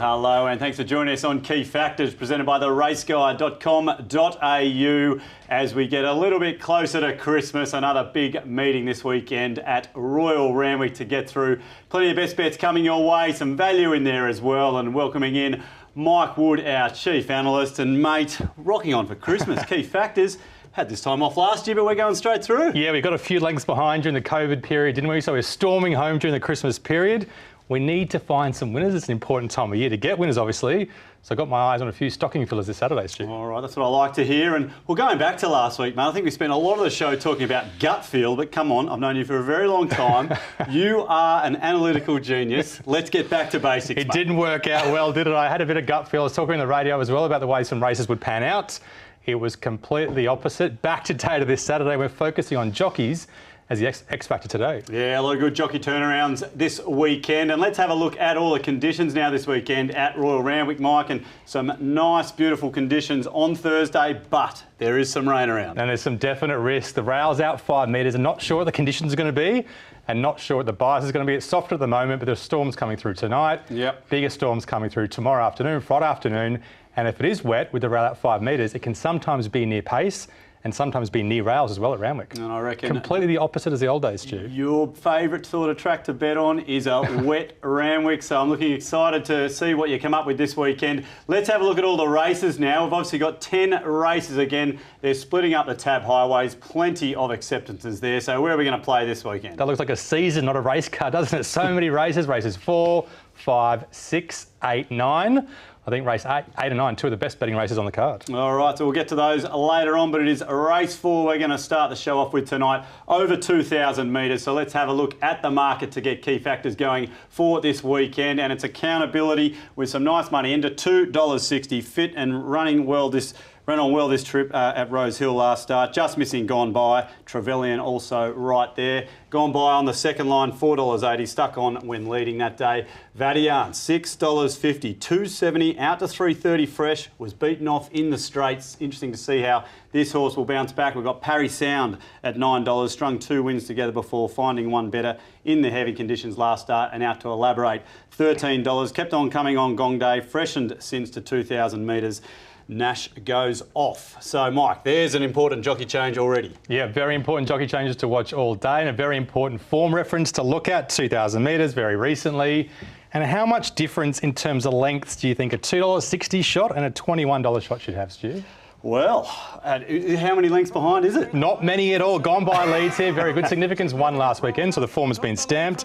Hello, and thanks for joining us on Key Factors, presented by the raceguide.com.au. As we get a little bit closer to Christmas, another big meeting this weekend at Royal Randwick to get through. Plenty of best bets coming your way, some value in there as well, and welcoming in Mike Wood, our chief analyst, and mate, rocking on for Christmas. Key Factors. Had this time off last year, but we're going straight through. Yeah, we got a few lengths behind during the COVID period, didn't we? So we're storming home during the Christmas period. We need to find some winners. It's an important time of year to get winners, obviously. So I got my eyes on a few stocking fillers this Saturday, Stu. All right, that's what I like to hear. And well, going back to last week, mate, I think we spent a lot of the show talking about gut feel, but come on, I've known you for a very long time. You are an analytical genius. Let's get back to basics, It didn't work out well, did it? I had a bit of gut feel. I was talking on the radio as well about the way some races would pan out. It was completely opposite. Back to data this Saturday, we're focusing on jockeys as the X Factor today. Yeah, a lot of good jockey turnarounds this weekend. And let's have a look at all the conditions now this weekend at Royal Randwick, Mike. And some nice, beautiful conditions on Thursday, but there is some rain around. And there's some definite risk. The rail's out 5 metres and not sure what the conditions are going to be and not sure what the bias is going to be. It's softer at the moment, but there's storms coming through tonight. Yep. Bigger storms coming through tomorrow afternoon, Friday afternoon. And if it is wet with the rail out 5 metres, it can sometimes be near pace and sometimes be near rails as well at Randwick. And I reckon completely the opposite as the old days, Stu. Your favourite sort of track to bet on is a wet Randwick, so I'm looking excited to see what you come up with this weekend. Let's have a look at all the races now. We've obviously got 10 races again. They're splitting up the tab highways, plenty of acceptances there. So where are we going to play this weekend? That looks like a season, not a race car, doesn't it? So many races. Races 4, 5, 6, 8, 9. I think race 8 and 9, two of the best betting races on the card. All right, so we'll get to those later on, but it is race 4 we're going to start the show off with tonight, over 2,000 metres. So let's have a look at the market to get key factors going for this weekend. And it's accountability with some nice money into $2.60, fit and running well ran on well this trip at Rose Hill last start. Just missing Gone By. Trevelyan also right there. Gone By on the second line, $4.80. Stuck on when leading that day. Vadian, $6.50. $2.70 out to $3.30 fresh. Was beaten off in the straights. Interesting to see how this horse will bounce back. We've got Parry Sound at $9. Strung 2 wins together before finding one better in the heavy conditions last start. And out to Elaborate, $13. Kept on coming on Gong Day. Freshened since to 2,000 metres. Nash goes off. So, Mike, there's an important jockey change already. Yeah, very important jockey changes to watch all day and a very important form reference to look at, 2,000 metres very recently. And how much difference in terms of lengths do you think a $2.60 shot and a $21 shot should have, Stu? Well, how many lengths behind is it? Not many at all. Gone By leads here. Very good significance. Won last weekend, so the form has been stamped.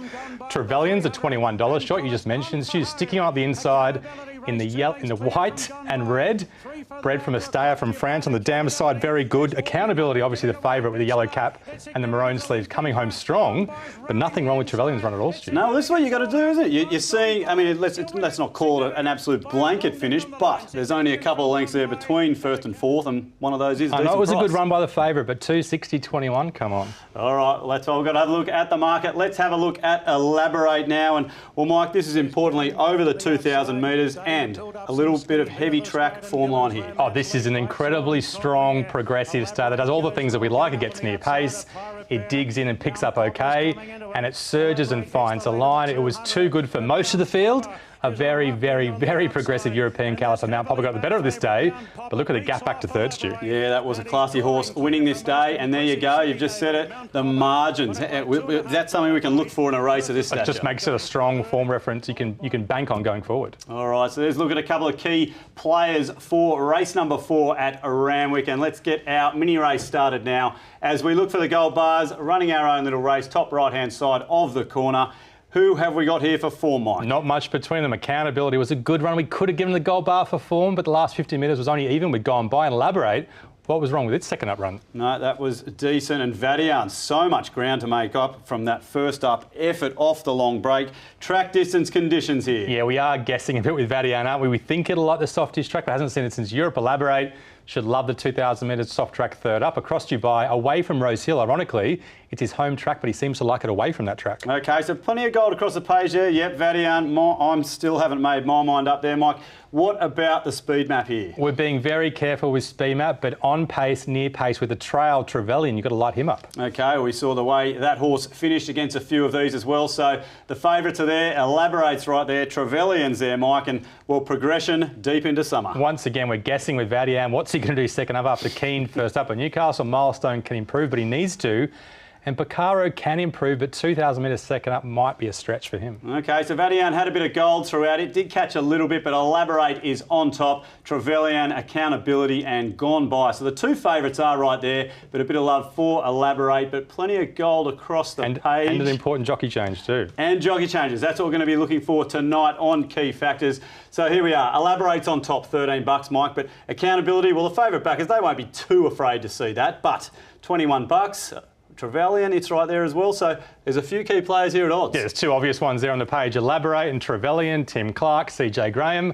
Trevelyan's a $21 shot, you just mentioned. She's sticking on the inside in the white and red. Bred from a stayer from France on the dam side, very good. Accountability, obviously the favourite with the yellow cap and the maroon sleeves, coming home strong. But nothing wrong with Trevelyan's run at all, Stu. No, this is what you got to do, isn't it? You're seeing, I mean, let's not call it an absolute blanket finish, but there's only a couple of lengths there between first and fourth, and one of those is a decent I know it was price. a good run by the favourite, but $2.60.21, come on. All right, that's all we've got to have a look at the market. Let's have a look at Elaborate now. And, well, Mike, this is importantly over the 2,000 metres and a little bit of heavy track form line here. Oh, this is an incredibly strong, progressive start. It does all the things that we like. It gets near pace, it digs in and picks up okay, and it surges and finds a line. It was too good for most of the field. A very, very, very progressive European caliber. Mount Popper got the better of this day, but look at the gap back to third, Stu. Yeah, that was a classy horse winning this day, and there you go. You've just said it. The margins. That's something we can look for in a race of this stature. It just makes it a strong form reference you can bank on going forward. All right, so let's look at a couple of key players for race number 4 at Randwick, and let's get our mini race started now as we look for the gold bars, running our own little race, top right-hand side of the corner. Who have we got here for form, Mike? Not much between them. Accountability was a good run. We could have given the gold bar for form, but the last 50 metres was only even. We'd gone by and Elaborate. What was wrong with its second up run? No, that was decent. And Vadian, so much ground to make up from that first up effort off the long break. Track distance conditions here. Yeah, we are guessing a bit with Vadian, aren't we? We think it'll like the softish track, but hasn't seen it since Europe. Elaborate. Should love the 2,000 metres soft track third up. Across Dubai, away from Rose Hill. Ironically, it's his home track, but he seems to like it away from that track. OK, so plenty of gold across the page there. Yep, Vadian, I still haven't made my mind up there, Mike. What about the speed map here? We're being very careful with speed map, but on pace, near pace with the trail Trevelyan, you've got to light him up. Okay, we saw the way that horse finished against a few of these as well. So the favourites are there, elaborates right there, Trevelyan's there, Mike, and well, progression deep into summer. Once again, we're guessing with Vadian. What's he going to do second up after Keane first up? At Newcastle, Milestone can improve, but he needs to. And Picaro can improve, but 2,000 metres second up might be a stretch for him. Okay, so Vadian had a bit of gold throughout. It did catch a little bit, but Elaborate is on top. Trevelyan, Accountability and Gone By. So the two favourites are right there, but a bit of love for Elaborate, but plenty of gold across the page. And an important jockey change too. And jockey changes. That's what we're going to be looking for tonight on Key Factors. So here we are. Elaborate's on top, $13, Mike, but Accountability, well, the favourite backers, they won't be too afraid to see that, but $21. Trevelyan, it's right there as well. So there's a few key players here at odds. Yeah, there's two obvious ones there on the page. Elaborate and Trevelyan, Tim Clark, CJ Graham.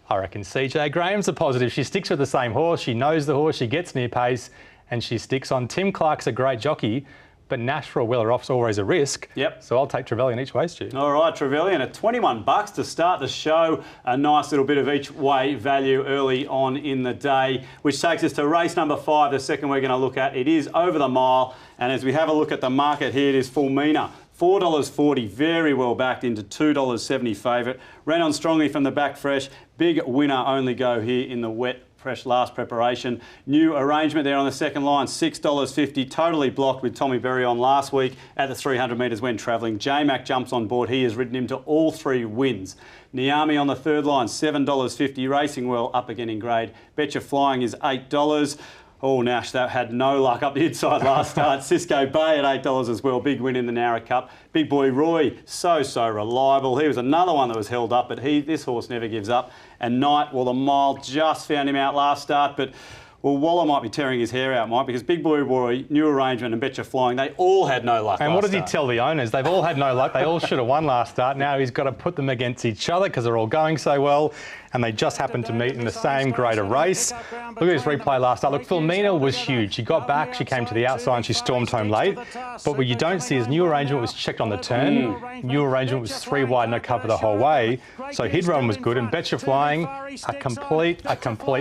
I reckon CJ Graham's a positive. She sticks with the same horse. She knows the horse. She gets near pace and she sticks on. Tim Clark's a great jockey, but Nash for a Wheeler Off's always a risk. Yep. So I'll take Trevelyan each way, Stu. All right, Trevelyan at $21 to start the show. A nice little bit of each way value early on in the day, which takes us to race number 5, the second we're going to look at. It is over the mile. And as we have a look at the market here, it is Fulmina. $4.40, very well backed into $2.70 favourite. Ran on strongly from the back fresh. Big winner only go here in the wet fresh last preparation. New arrangement there on the second line, $6.50, totally blocked with Tommy Berry on last week at the 300 metres when travelling. J-Mac jumps on board. He has ridden him to all 3 wins. Niami on the third line, $7.50, racing well up again in grade. Betcha Flying is $8. Oh, Nash, that had no luck up the inside last start. Cisco Bay at $8 as well. Big win in the Narra Cup. Big Boy Roy, so reliable. He was another one that was held up, but this horse never gives up. And Knight, well, the mile just found him out last start, but well, Waller might be tearing his hair out, Mike, because Big Boy Roy, New Arrangement and Betcha Flying, they all had no luck. And what does he tell the owners? They've all had no luck. They all should have won last start. Now he's got to put them against each other because they're all going so well. And they just happened to meet in the same grade of race. Look at this replay last start. Look, Fulmina was huge. She got back, she came to the outside and she stormed home late. But what you don't see is New Arrangement was checked on the turn. New Arrangement was 3 wide, no cover the whole way. So his run was good. And Betcha Flying, a complete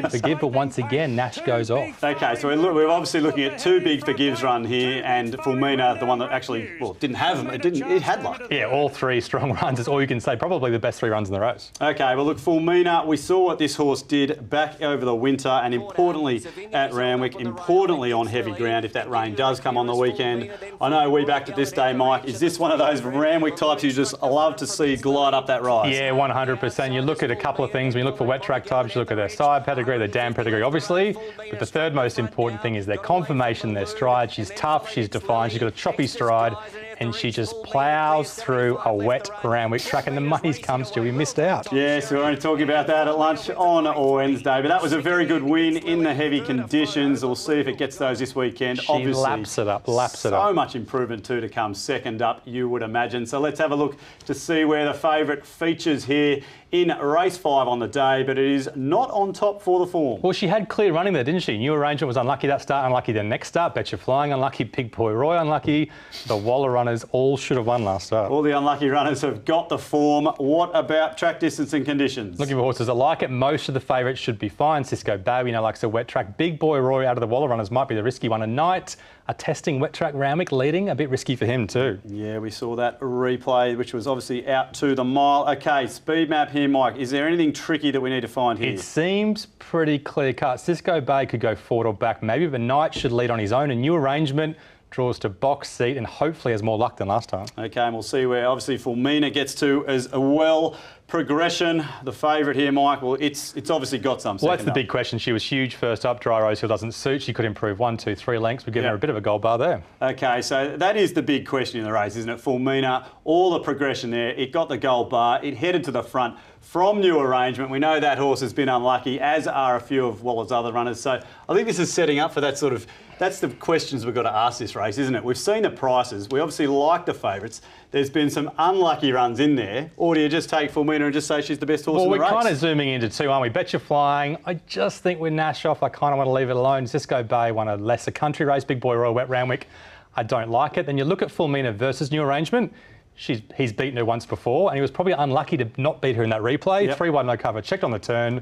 forgive. But once again, Nash goes off. Okay, so we're obviously looking at 2 big forgives run here, and Fulmina, the one that actually, well, didn't have them. It had luck. Yeah, all 3 strong runs. It's all you can say. Probably the best 3 runs in the race. Okay, well, look, Fulmina, we saw what this horse did back over the winter and importantly at Randwick, importantly on heavy ground if that rain does come on the weekend. I know we backed it this day, Mike. Is this one of those Randwick types you just love to see glide up that rise? Yeah, 100%. You look at a couple of things. When you look for wet track types, you look at their side pedigree, their dam pedigree, obviously. But the third most important thing is their conformation, their stride. She's tough, she's defined, she's got a choppy stride, and she just ploughs through a wet Randwick track, and the money's comes to. We missed out. Yes, we were only talking about that at lunch on Wednesday, but that was a very good win in the heavy conditions. We'll see if it gets those this weekend. She obviously laps it up, laps it up. So much improvement too to come second up, you would imagine. So let's have a look to see where the favourite features here in race 5 on the day, but it is not on top for the form. Well, she had clear running there, didn't she? New Arrangement was unlucky that start, unlucky the next start. Betcha Flying, unlucky. Big Boy Roy, unlucky. The Waller runners all should have won last start. All the unlucky runners have got the form. What about track distance and conditions? Looking for horses that like it. Most of the favourites should be fine. Cisco Bay, we know, likes a wet track. Big Boy Roy out of the Waller runners might be the risky one. And Knight, a testing wet track Randwick leading, a bit risky for him too. Yeah, we saw that replay, which was obviously out to the mile. Okay, speed map here, Mike. Is there anything tricky that we need to find here? It seems pretty clear cut. Cisco Bay could go forward or back maybe, but Knight should lead on his own. A New Arrangement draws to box seat and hopefully has more luck than last time. Okay, and we'll see where obviously Fulmina gets to as well. Progression, the favourite here, Mike, well, it's obviously got some. Well, that's the big question. She was huge first up. Dry Rosehill doesn't suit. She could improve 1, 2, 3 lengths. We've given her a bit of a gold bar there. Okay, so that is the big question in the race, isn't it? Fulmina, all the progression there. It got the gold bar. It headed to the front from New Arrangement. We know that horse has been unlucky, as are a few of Waller's other runners. So I think this is setting up for that sort of... That's the questions we've got to ask this race, isn't it? We've seen the prices. We obviously like the favourites. There's been some unlucky runs in there. Or do you just take Fulmina and just say she's the best horse in the race? Well, we're kind of zooming into 2, aren't we? Betcha Flying. I just think with Nash off, I kind of want to leave it alone. Cisco Bay won a lesser country race. Big Boy Royal Wet Randwick. I don't like it. Then you look at Fulmina versus New Arrangement. He's beaten her once before, and he was probably unlucky to not beat her in that replay. Yep. 3-1 no cover, checked on the turn.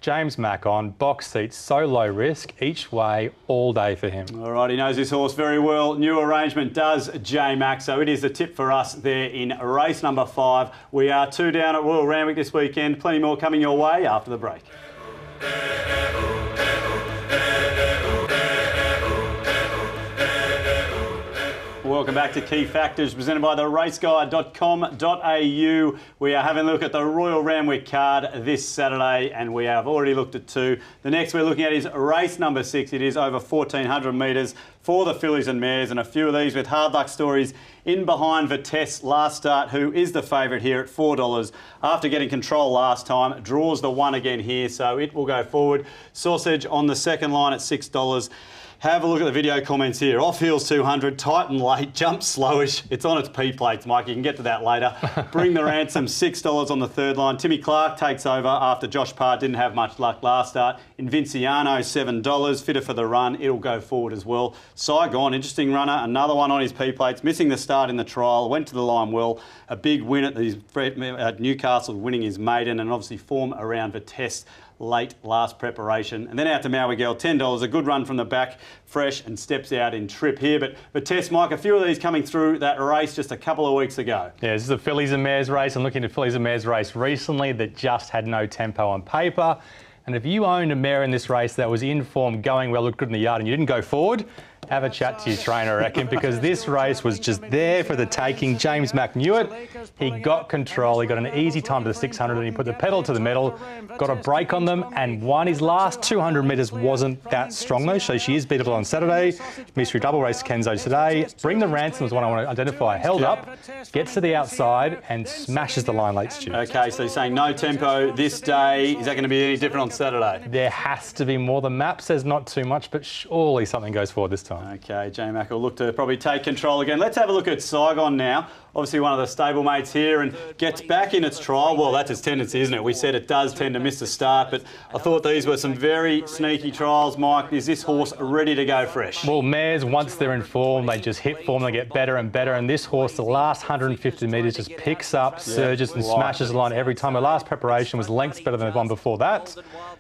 James Mack on, box seats, so low risk, each way, all day for him. All right, he knows this horse very well. New arrangement does J Mac, so it is the tip for us there in race number 5. We are 2 down at Royal Randwick this weekend. Plenty more coming your way after the break. Welcome back to Key Factors, presented by the raceguide.com.au. We are having a look at the Royal Randwick card this Saturday, and we have already looked at 2. The next we're looking at is race number 6. It is over 1,400 metres for the fillies and mares, and a few of these with hard luck stories in behind Vitesse last start, who is the favourite here at $4. After getting control last time, draws the 1 again here, so it will go forward. Sausage on the second line at $6. Have a look at the video comments here. Off heels 200, tight and late, jump slowish. It's on its P plates, Mike. You can get to that later. Bring the Ransom, $6 on the third line. Timmy Clark takes over after Josh Parr didn't have much luck last start. Invinciano, $7. Fitter for the run. It'll go forward as well. Saigon, interesting runner. Another one on his P plates. Missing the start in the trial. Went to the line well. A big win at Newcastle, winning his maiden, and obviously form around Vitesse late last preparation. And then out to Maui Girl, $10. A good run from the back, fresh, and steps out in trip here. But Vitesse, Mike, a few of these coming through that race just a couple of weeks ago. Yeah, this is the fillies and mares race. I'm looking at fillies and mares race recently that just had no tempo on paper. And if you owned a mare in this race that was in form, going well, looked good in the yard, and you didn't go forward, have a chat to your trainer, I reckon, because this race was just there for the taking. James Mack knew it. He got control. He got an easy time to the 600, and he put the pedal to the metal, got a break on them, and won. His last 200 metres wasn't that strong, though, so she is beatable on Saturday. Mystery double race Kenzo today. Bring the Ransom is one I want to identify. Held up, gets to the outside, and smashes the line late, Stu. OK, so you're saying no tempo this day. Is that going to be any different on Saturday? There has to be more. The map says not too much, but surely something goes forward this time. OK, J-Mac will look to probably take control again. Let's have a look at Saigon now. Obviously one of the stablemates here, and gets back in its trial. Well, that's its tendency, isn't it? We said it does tend to miss the start, but I thought these were some very sneaky trials, Mike. Is this horse ready to go fresh? Well, mares, once they're in form, they just hit form, they get better and better. And this horse, the last 150 metres, just picks up, surges and smashes the line every time. Her last preparation was lengths better than the one before that.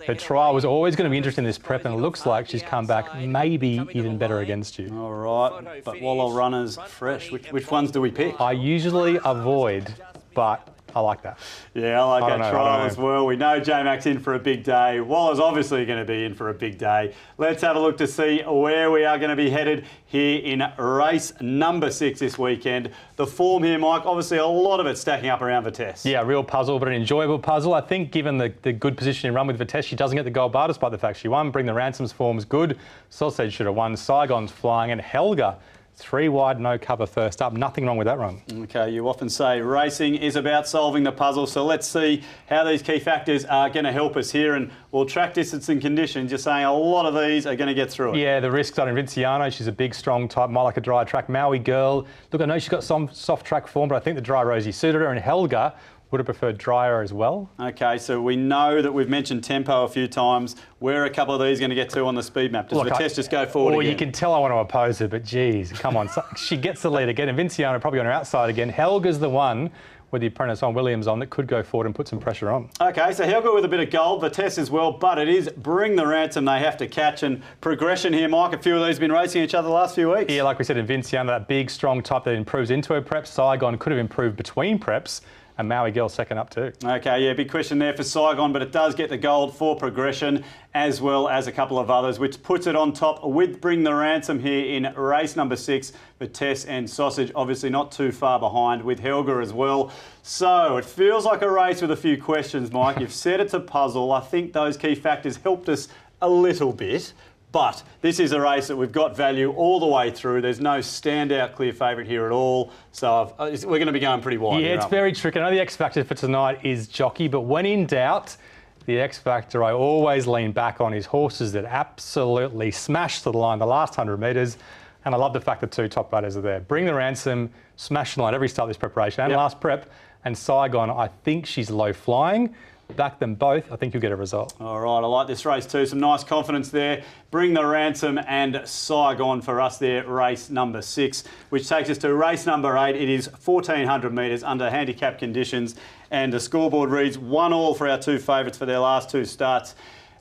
Her trial was always going to be interesting in this prep, and it looks like she's come back maybe even better against you. All right, but Wallow runners fresh. Which ones do we pick? I usually avoid, but I like that. Yeah, I like that trial as well. We know J-Mac's in for a big day. Wallow's obviously going to be in for a big day. Let's have a look to see where we are going to be headed here in race number 6 this weekend. The form here, Mike, obviously a lot of it stacking up around Vitesse. Yeah, real puzzle, but an enjoyable puzzle. I think given the good position in run with Vitesse, she doesn't get the gold bar despite the fact she won. Bring the Ransom's form's good. Sausage should have won. Saigon's flying, and Helga, 3 wide, no cover first up. Nothing wrong with that run. OK, you often say racing is about solving the puzzle, so let's see how these key factors are going to help us here. And we'll track distance and conditions. You're saying a lot of these are going to get through it. Yeah, the risks on Invinciano. She's a big, strong type, more like a dry track. Maui Girl. Look, I know she's got some soft track form, but I think the dry Rosie suited her. And Helga would have preferred drier as well. OK, so we know that we've mentioned tempo a few times. Where are a couple of these going to get to on the speed map? Does Vitesse just go forward again? You can tell I want to oppose her, but geez, come on. She gets the lead again. And Vinciano probably on her outside again. Helga's the one with the apprentice on Williams on that could go forward and put some pressure on. OK, so Helga with a bit of gold, Vitesse as well, but it is Bring the Ransom they have to catch. And progression here, Mike, a few of these have been racing each other the last few weeks. Yeah, like we said, in Vinciano, that big, strong type that improves into her preps. Saigon could have improved between preps. And Maui Girl second up too. OK, yeah, big question there for Saigon, but it does get the gold for progression as well as a couple of others, which puts it on top with Bring the Ransom here in race number 6. Vitesse and Sausage obviously not too far behind with Helga as well. So it feels like a race with a few questions, Mike. You've said it's a puzzle. I think those key factors helped us a little bit. But this is a race that we've got value all the way through. There's no standout clear favourite here at all. So we're going to be going pretty wide. Yeah, it's very tricky. I know the X factor for tonight is jockey, but when in doubt, the X factor I always lean back on is horses that absolutely smash to the line the last 100 metres. And I love the fact that 2 top batters are there. Bring the Ransom, smash the line every start of this preparation and last prep. And Saigon, I think she's low flying. back them both. I think you'll get a result. All right, I like this race too. Some nice confidence there. Bring the Ransom and Saigon for us there, race number 6, which takes us to race number 8. It is 1,400 metres under handicap conditions, and the scoreboard reads 1-1 for our two favourites for their last 2 starts,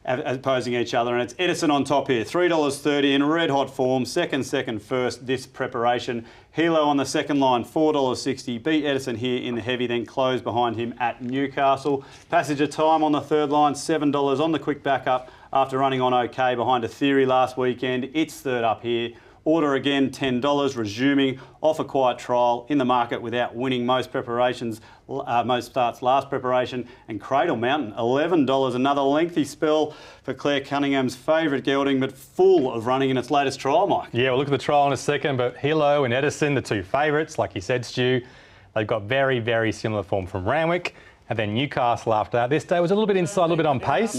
opposing each other, and it's Edison on top here, $3.30 in red hot form, second, first this preparation. Hilo on the second line, $4.60. Beat Edison here in the heavy, then close behind him at Newcastle. Passage of Time on the third line, $7 on the quick backup after running on okay behind a Theory last weekend. It's third up here. Order again, $10, resuming off a quiet trial in the market without winning most preparations, most starts last preparation. And Cradle Mountain, $11, another lengthy spell for Claire Cunningham's favourite gelding, but full of running in its latest trial, Mike. Yeah, we'll look at the trial in a second, but Hilo and Edison, the two favourites, like you said, Stu, they've got very, very similar form from Randwick. And then Newcastle after that. This day was a little bit inside, a little bit on pace.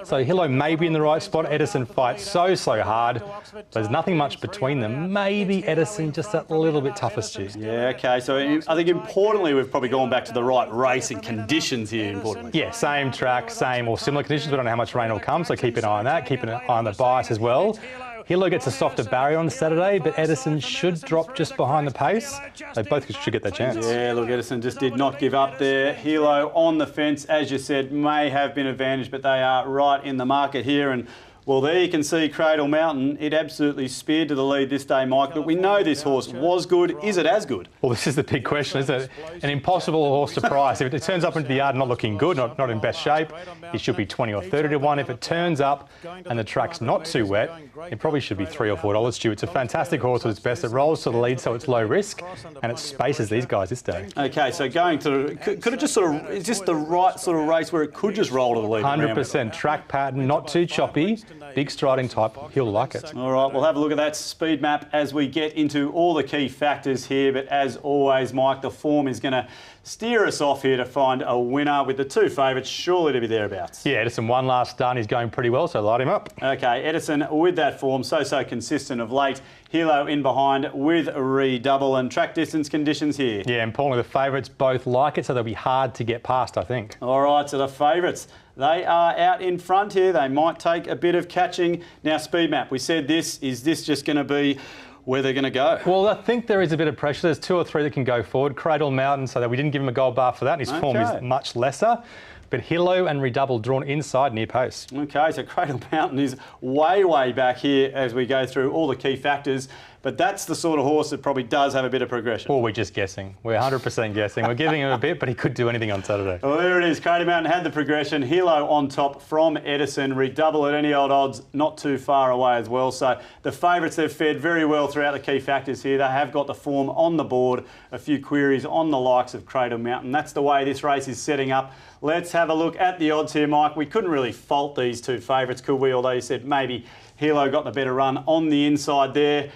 So Hilo may be in the right spot. Edison fights so hard. There's nothing much between them. Maybe Edison just a little bit tougher, Stu. Yeah, okay. So I think importantly, we've probably gone back to the right racing conditions here, importantly. Yeah, same track, same or similar conditions. We don't know how much rain will come, so keep an eye on that. Keep an eye on the bias as well. Hilo gets a softer barrier on Saturday, but Edison should drop just behind the pace. They both should get their chance. Yeah, look, Edison just did not give up there. Hilo on the fence, as you said, may have been advantaged, but they are right in the market here. And well, there you can see Cradle Mountain. It absolutely speared to the lead this day, Mike. But we know this horse was good. Is it as good? Well, this is the big question, isn't it? An impossible horse to price. If it turns up into the yard not looking good, not in best shape, it should be 20 or 30 to 1. If it turns up and the track's not too wet, it probably should be $3 or $4, Stu. It's a fantastic horse at its best. It rolls to the lead, so it's low risk, and it spaces these guys this day. Okay, so going to, could it just sort of, is this the right sort of race where it could just roll to the lead? 100%. Track pattern, not too choppy. Big striding type, he'll like it. All right, we'll have a look at that speed map as we get into all the key factors here. But as always, Mike, the form is going to steer us off here to find a winner with the two favourites surely to be thereabouts. Yeah, Edison won last start. He's going pretty well, so light him up. Okay, Edison with that form, so consistent of late. Hilo in behind with a redouble and track distance conditions here. Yeah, importantly, the favourites both like it, so they'll be hard to get past, I think. All right, so the favourites, they are out in front here. They might take a bit of catching. Now, speed map, we said this. Is this just going to be where they're going to go? Well, I think there is a bit of pressure. There's 2 or 3 that can go forward. Cradle Mountain, so that we didn't give him a gold bar for that, and his form is much lesser. But Hilo and Redouble drawn inside near post. Okay, so Cradle Mountain is way back here as we go through all the key factors. But that's the sort of horse that probably does have a bit of progression. Well, we're just guessing. We're 100% guessing. We're giving him a bit, but he could do anything on Saturday. Well, there it is. Cradle Mountain had the progression. Hilo on top from Edison. Redouble at any old odds, not too far away as well. So the favourites, they've fared very well throughout the key factors here. They have got the form on the board. A few queries on the likes of Cradle Mountain. That's the way this race is setting up. Let's have a look at the odds here, Mike. We couldn't really fault these two favourites, could we? Although you said maybe Hilo got the better run on the inside there.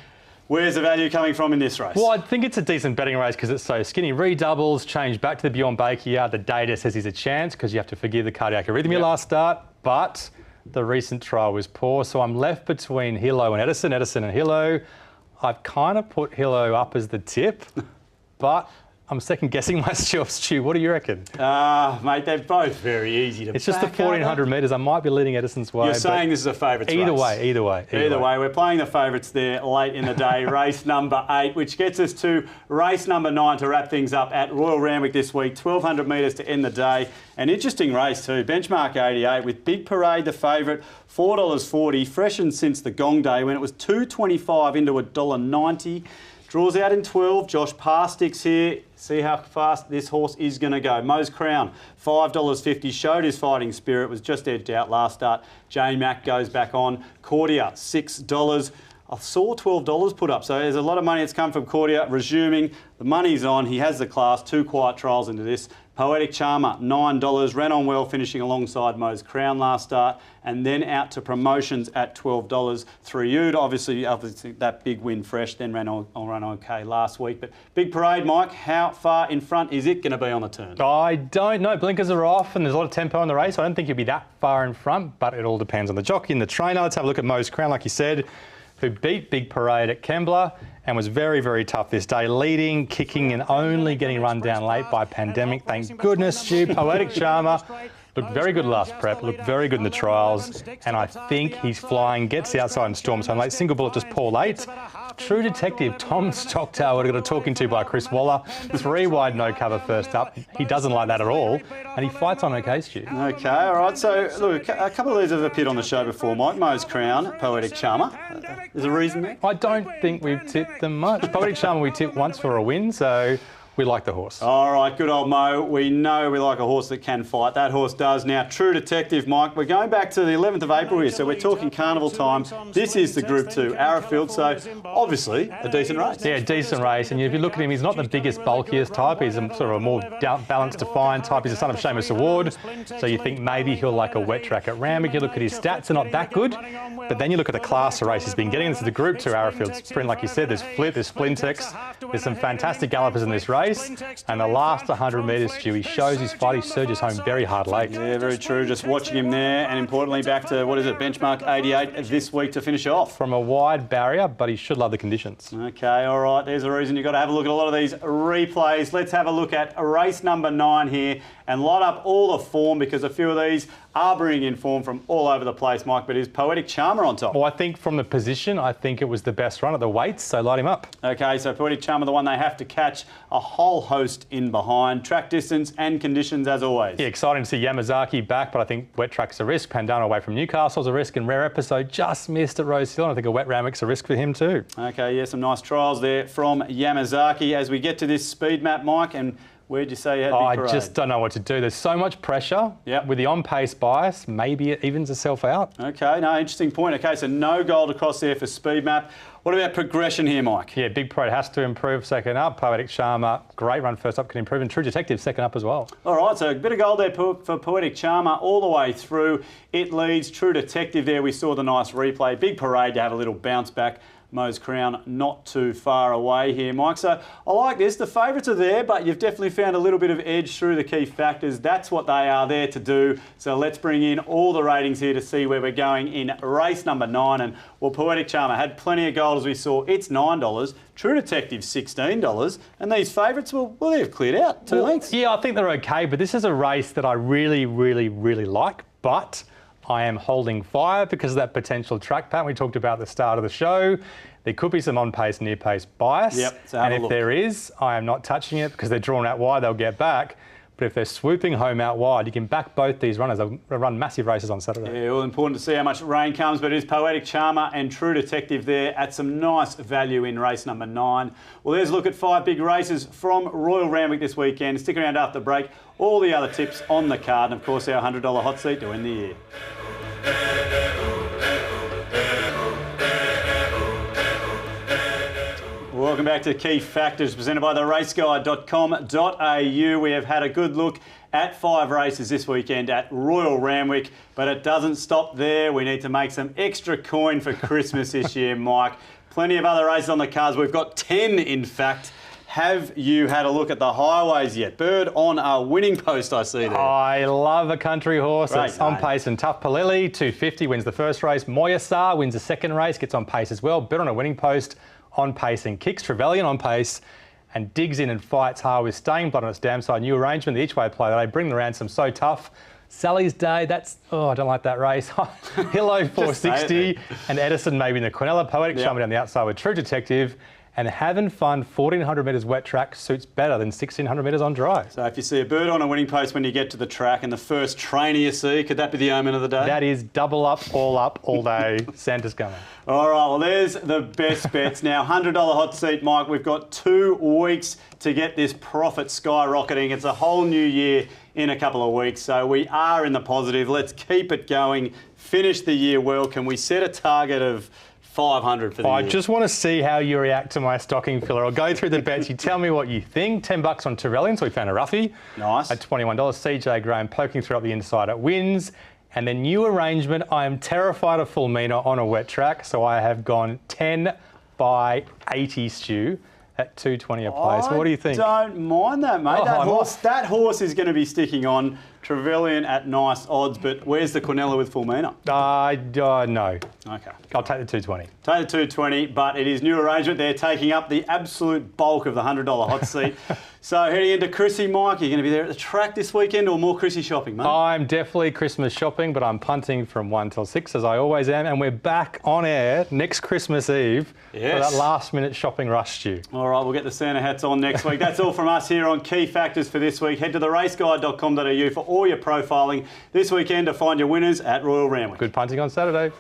Where's the value coming from in this race? Well, I think it's a decent betting race because it's so skinny. Redoubles change back to the Beyond Baker yard. The data says he's a chance because you have to forgive the cardiac arrhythmia last start, but the recent trial was poor. So I'm left between Hilo and Edison and Hilo. I've kind of put Hilo up as the tip, but I'm second guessing myself, Stu. What do you reckon? Mate, they're both very easy to It's just the 1,400 metres. I might be leading Edison's way. You're saying this is a favourites race. Either way. Either way, we're playing the favourites there late in the day. Race number 8, which gets us to race number 9 to wrap things up at Royal Randwick this week. 1,200 metres to end the day. An interesting race too. Benchmark 88 with Big Parade, the favourite, $4.40. Freshened since the gong day when it was $2.25 into $1.90. Draws out in 12. Josh Parsticks here. See how fast this horse is going to go. Mo's Crown, $5.50. Showed his fighting spirit. Was just edged out last start. J Mac goes back on. Cordia, $6. I saw $12 put up. So there's a lot of money that's come from Cordia. Resuming. The money's on. He has the class. 2 quiet trials into this. Poetic Charmer, $9. Ran on well, finishing alongside Mo's Crown last start. And then out to promotions at $12. 3 Obviously that big win fresh, then ran okay last week. But Big Parade, Mike, how far in front is it going to be on the turn? I don't know. Blinkers are off and there's a lot of tempo in the race. I don't think you'll be that far in front, but it all depends on the jockey and the trainer. Let's have a look at Mo's Crown, like you said, who beat Big Parade at Kembla and was very tough this day, leading, kicking and only getting run down late by pandemic. Thank goodness, Stu. Poetic Charmer Looked very good last prep, looked very good in the trials, and I think he's flying, gets the outside and storms home late. Single bullet just poor late. True Detective, Tom Stockdale, we're going to talking to by Chris Waller. 3 wide, no cover first up. He doesn't like that at all, and he fights on okay, Stu. Okay, all right. So, look, a couple of these have appeared on the show before, Mike. Mo's Crown, Poetic Charmer. There's a reason there? I don't think we've tipped them much. Poetic Charmer we tipped once for a win, so we like the horse. All right, good old Mo. We know we like a horse that can fight. That horse does. Now, True Detective, Mike, we're going back to the 11th of April here, so we're talking carnival time. This is the Group 2 Arrowfield, so obviously a decent race. Yeah, decent race. And if you look at him, he's not the biggest, bulkiest type. He's a sort of a more balanced, defined type. He's the son of Seamus Award, so you think maybe he'll like a wet track at Randwick. You look at his stats, they're not that good. But then you look at the class of race he's been getting. This is the Group 2 Arrowfield sprint, like you said. There's Flip, there's Splintex. There's some fantastic gallopers in this race. And the last 100 metres, Stu, he shows his fight. He surges home very hard late. Yeah, very true. Just watching him there, and importantly, back to, what is it, benchmark 88 this week to finish off. From a wide barrier, but he should love the conditions. Okay, all right. There's a reason you've got to have a look at a lot of these replays. Let's have a look at race number 9 here and light up all the form, because a few of these are bringing in form from all over the place, Mike, but is Poetic Charmer on top? Well, I think from the position, I think it was the best run at the weights, so light him up. Okay, so Poetic Charmer, the one they have to catch a whole host in behind. Track distance and conditions as always. Yeah, exciting to see Yamazaki back, but I think wet track's a risk. Pandana away from Newcastle's a risk, and Rare Episode just missed at Rose Hill, and I think a wet Randwick's a risk for him too. Okay, yeah, some nice trials there from Yamazaki. As we get to this speed map, Mike, and where'd you say you had Big Parade? I just don't know what to do. There's so much pressure. Yep. With the on-pace bias, maybe it evens itself out. Okay, no, interesting point. Okay, so no gold across there for speed map. What about progression here, Mike? Yeah, Big Parade has to improve second up. Poetic Charmer, great run first up, can improve. And True Detective second up as well. All right, so a bit of gold there for Poetic Charmer all the way through. It leads. True Detective there, we saw the nice replay. Big Parade to have a little bounce back. Mo's Crown not too far away here, Mike. So I like this. The favourites are there, but you've definitely found a little bit of edge through the key factors. That's what they are there to do. So let's bring in all the ratings here to see where we're going in race number 9. And, well, Poetic Charmer had plenty of gold, as we saw. It's $9. True Detective, $16. And these favourites, well, they've cleared out 2 lengths. Yeah, I think they're okay, but this is a race that I really, really, really like. But I am holding fire because of that potential track pattern we talked about at the start of the show. There could be some on-pace, near-pace bias. Yep, so have a and if look. There is, I am not touching it because they're drawn out wide, they'll get back. But if they're swooping home out wide, you can back both these runners. They'll run massive races on Saturday. Yeah, well, important to see how much rain comes, but it is Poetic Charmer and True Detective there at some nice value in race number 9. Well, there's a look at 5 big races from Royal Randwick this weekend. Stick around after the break. All the other tips on the card, and of course our $100 hot seat to end the year. Welcome back to Key Factors, presented by theraceguide.com.au. We have had a good look at 5 races this weekend at Royal Randwick, but it doesn't stop there. We need to make some extra coin for Christmas this year, Mike. Plenty of other races on the cards. We've got 10, in fact. Have you had a look at the highways yet? Bird on a winning post, I see there. I love a country horse. It's on pace and tough. Palili, 250, wins the first race. Moyasar wins the second race, gets on pace as well. Bird on a winning post, on pace and kicks. Trevelyan on pace and digs in and fights hard with Staying Blood on its damn side. New arrangement, the each way play. They bring the ransom so tough. Sally's Day, that's, I don't like that race. Hillo 460 and Edison maybe in the Quinella. Poetic Charmer down the outside with True Detective. And having fun, 1,400 metres wet track suits better than 1,600 metres on dry. So if you see a bird on a winning post when you get to the track and the first trainer you see, could that be the omen of the day? That is double up all day. Santa's coming. All right, well, there's the best bets. Now, $100 hot seat, Mike. We've got 2 weeks to get this profit skyrocketing. It's a whole new year in a couple of weeks, so we are in the positive. Let's keep it going. Finish the year well. Can we set a target of 500 for the year? I just want to see how you react to my stocking filler. I'll go through the bets. You tell me what you think. $10 on Trevelyan, so we found a roughie. Nice. At $21. CJ Graham poking through up the inside at wins. And the new arrangement, I am terrified of Fulmina on a wet track, so I have gone 10 by 80, Stu, at $2.20 a place. What do you think? I don't mind that, mate. That horse is going to be sticking on. Trevelyan at nice odds, but where's the Quinella with Fulmina? No. Okay. I'll take the 220. Take the 220, but it is new arrangement. They're taking up the absolute bulk of the $100 hot seat. So heading into Chrissy, Mike, are you going to be there at the track this weekend or more Chrissy shopping, mate? I'm definitely Christmas shopping, but I'm punting from 1 till 6, as I always am, and we're back on air next Christmas Eve for that last-minute shopping rush, Stu. All right, we'll get the Santa hats on next week. That's all from us here on Key Factors for this week. Head to theraceguide.com.au for all your profiling this weekend to find your winners at Royal Randwick. Good punting on Saturday.